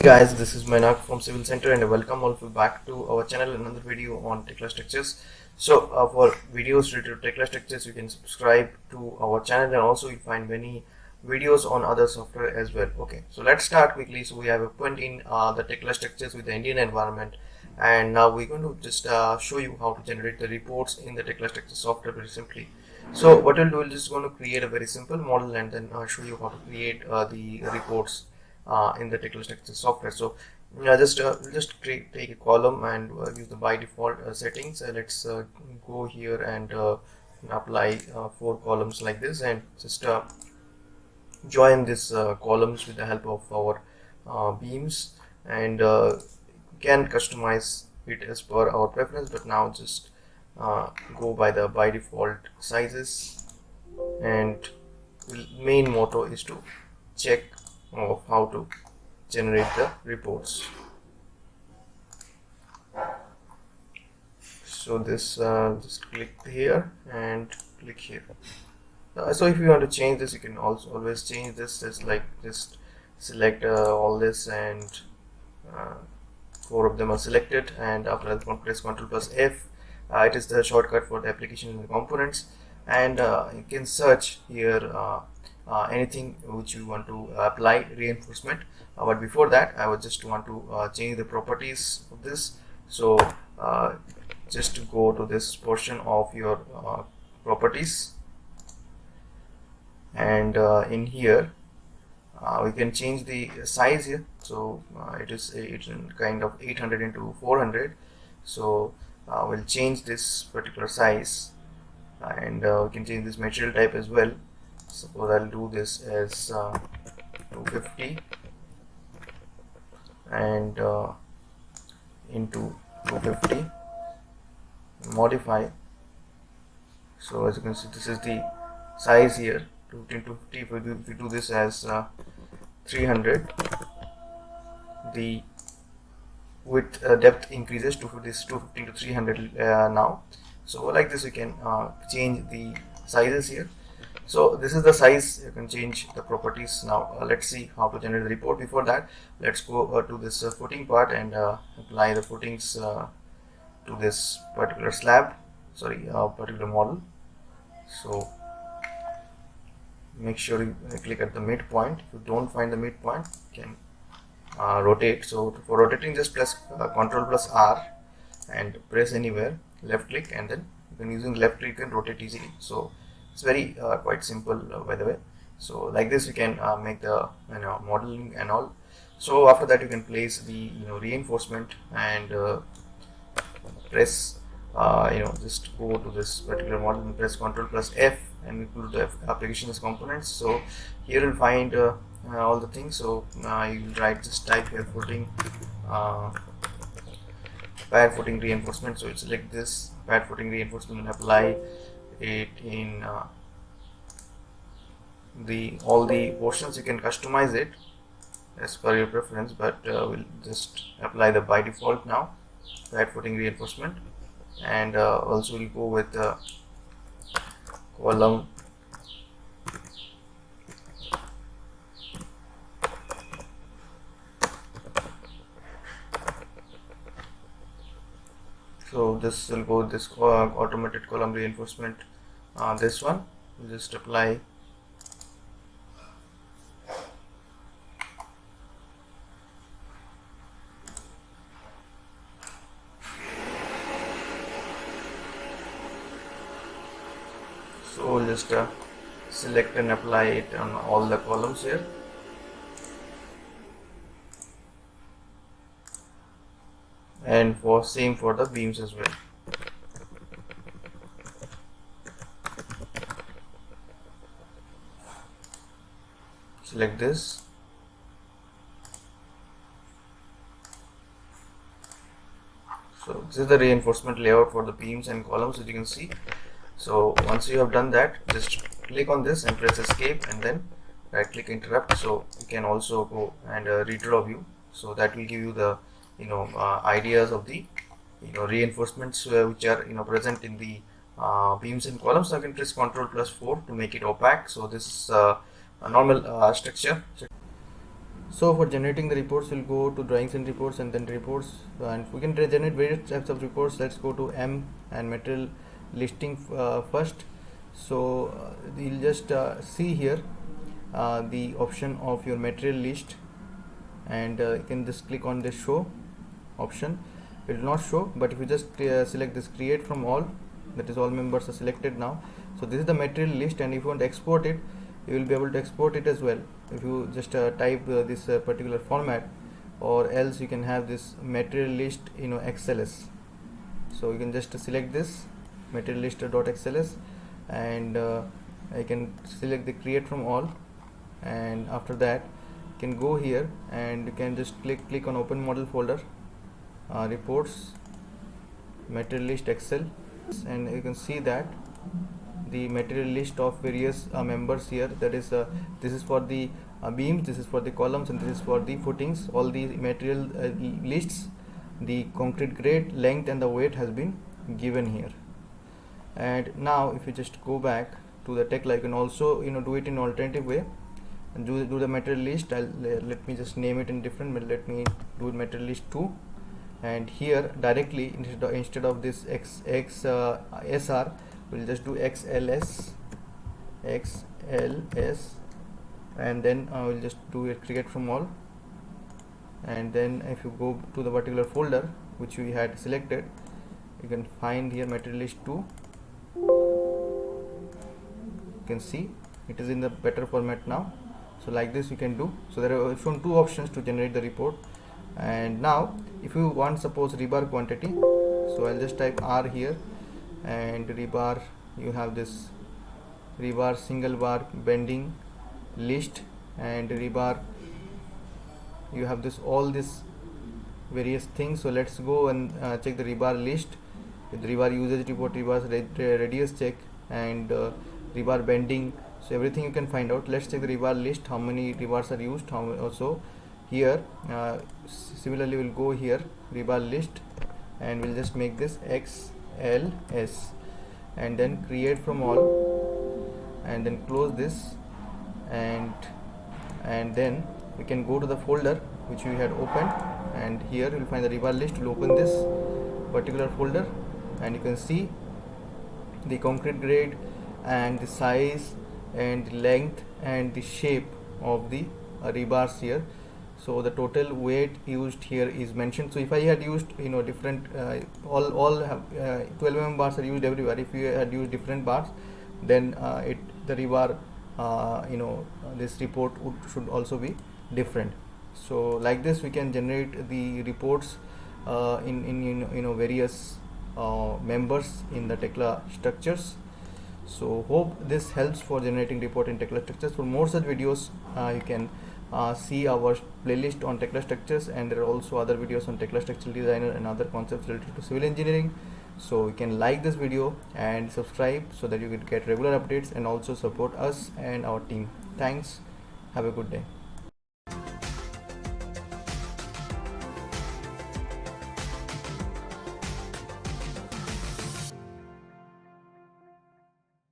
Guys, this is Menak from Civil Center and welcome all of you back to our channel, another video on Tekla structures. So for videos related to Tekla structures, you can subscribe to our channel, and also you find many videos on other software as well. Okay, so let's start quickly. So we have opened in the Tekla structures with the Indian environment, and now we're going to just show you how to generate the reports in the Tekla structure software very simply. So what we'll do, we're just going to create a very simple model and then show you how to create the reports in the Tekla structure software. So take a column and use the by default settings. Let's go here and apply 4 columns like this, and just join these columns with the help of our beams, and can customize it as per our preference, but now just go by the by default sizes. And main motto is to check of how to generate the reports. So this just click here and click here. So if you want to change this, you can also always change this. Just select all this, and 4 of them are selected, and after that press Ctrl plus F. It is the shortcut for the application and the components, and you can search here anything which you want to apply reinforcement. But before that, I would just want to change the properties of this. So just to go to this portion of your properties, and in here we can change the size here. So it's kind of 800 into 400. So we'll change this particular size, and we can change this material type as well. Suppose I'll do this as 250 and into 250, modify. So as you can see, this is the size here, 250. If we do this as 300, the width depth increases to this 250 to 300 now. So like this, you can change the sizes here. So this is the size. You can change the properties. Now let's see how to generate the report. Before that, let's go to this footing part and apply the footings to this particular particular model. So make sure you click at the midpoint. If you don't find the midpoint, you can rotate. So for rotating, just press Ctrl plus R and press anywhere, left click, and then you can, using left click, and rotate easily. So it's very quite simple, by the way. So like this, you can make the modeling and all. So after that, you can place the reinforcement and press just go to this particular model and press Ctrl plus F and go to the applications components. So here you'll find all the things. So you will just type here footing, pad footing reinforcement. So it's like this pad footing reinforcement, and apply it in all the portions. You can customize it as per your preference, but we'll just apply the by default now, pad footing reinforcement, and also we'll go with the column so this will go this automated column reinforcement. This one we'll just apply. So we'll just select and apply it on all the columns here. And same for the beams as well. Select this. So this is the reinforcement layout for the beams and columns, as you can see. So once you have done that, just click on this and press escape, and then right click interrupt. So you can also go and redraw view. So that will give you the ideas of the reinforcements which are present in the beams and columns. So I can press Ctrl+4 to make it opaque. So this is a normal structure. So for generating the reports, we'll go to drawings and reports, and then reports, and we can generate various types of reports. Let's go to M and material listing first. So you'll just see here the option of your material list, and you can just click on this show option. It will not show, but if you just select this create from all, that is all members are selected now. So this is the material list, and if you want to export it, you will be able to export it as well if you just type this particular format, or else you can have this material list XLS. So you can just select this material list.xls, and I can select the create from all, and after that you can go here and you can just click on open model folder, reports, material list Excel, and you can see that the material list of various members here, that is this is for the beams, this is for the columns, and this is for the footings. All the material lists, the concrete grade, length, and the weight has been given here. And now if you just go back to the Tekla, you can also do it in alternative way and do the material list. Let me just name it in different, but let me do material list 2, and here directly instead of this SR, we'll just do XLS, and then we'll just do it create from all. And then if you go to the particular folder which we had selected, you can find here material list 2. You can see it is in the better format now. So like this you can do. So there are shown two options to generate the report. And now if you want, suppose rebar quantity, so I'll just type R here, and rebar, you have this rebar single bar bending list, and rebar, you have this all this various things. So let's go and check the rebar list with rebar usage report, rebar radius check, and rebar bending. So everything you can find out. Let's check the rebar list, how many rebars are used, how also here. Similarly we'll go here rebar list, and we'll just make this XLS, and then create from all, and then close this, and then we can go to the folder which we had opened, and here you will find the rebar list. We'll open this particular folder, and you can see the concrete grade and the size and the length and the shape of the rebars here. So the total weight used here is mentioned. So if I had used different all have 12 mm bars are used everywhere. If you had used different bars, then the rebar this report should also be different. So like this we can generate the reports in various members in the Tekla structures. So hope this helps for generating report in Tekla structures. For more such videos, you can see our playlist on Tekla structures, and there are also other videos on Tekla structural designer and other concepts related to civil engineering. So you can like this video and subscribe so that you can get regular updates and also support us and our team. Thanks. Have a good day.